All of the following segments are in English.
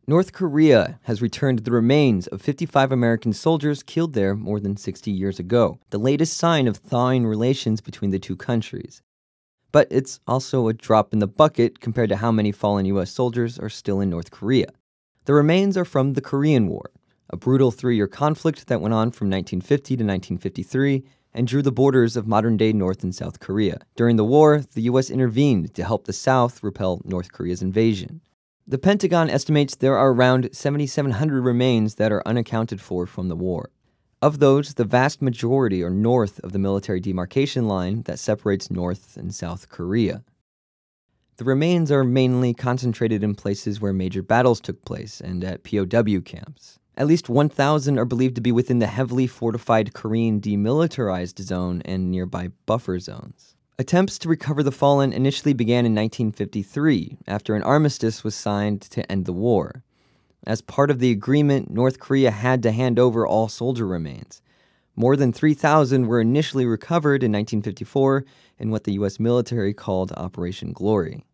North Korea has returned the remains of 55 American soldiers killed there more than 60 years ago, the latest sign of thawing relations between the two countries. But it's also a drop in the bucket compared to how many fallen U.S. soldiers are still in North Korea. The remains are from the Korean War, a brutal 3-year conflict that went on from 1950 to 1953 and drew the borders of modern-day North and South Korea. During the war, the U.S. intervened to help the South repel North Korea's invasion. The Pentagon estimates there are around 7,700 remains that are unaccounted for from the war. Of those, the vast majority are north of the military demarcation line that separates North and South Korea. The remains are mainly concentrated in places where major battles took place and at POW camps. At least 1,000 are believed to be within the heavily fortified Korean demilitarized zone and nearby buffer zones. Attempts to recover the fallen initially began in 1953, after an armistice was signed to end the war. As part of the agreement, North Korea had to hand over all soldier remains. More than 3,000 were initially recovered in 1954 in what the U.S. military called Operation Glory.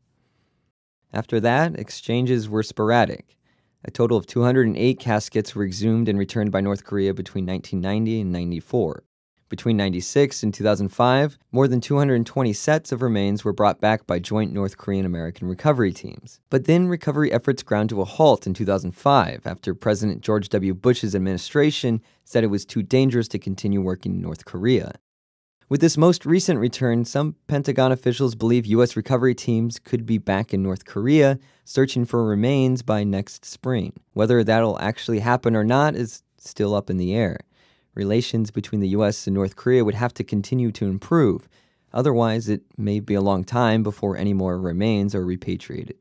After that, exchanges were sporadic. A total of 208 caskets were exhumed and returned by North Korea between 1990 and 94. Between 1996 and 2005, more than 220 sets of remains were brought back by joint North Korean-American recovery teams. But then recovery efforts ground to a halt in 2005 after President George W. Bush's administration said it was too dangerous to continue working in North Korea. With this most recent return, some Pentagon officials believe U.S. recovery teams could be back in North Korea searching for remains by next spring. Whether that'll actually happen or not is still up in the air. Relations between the U.S. and North Korea would have to continue to improve. Otherwise, it may be a long time before any more remains are repatriated.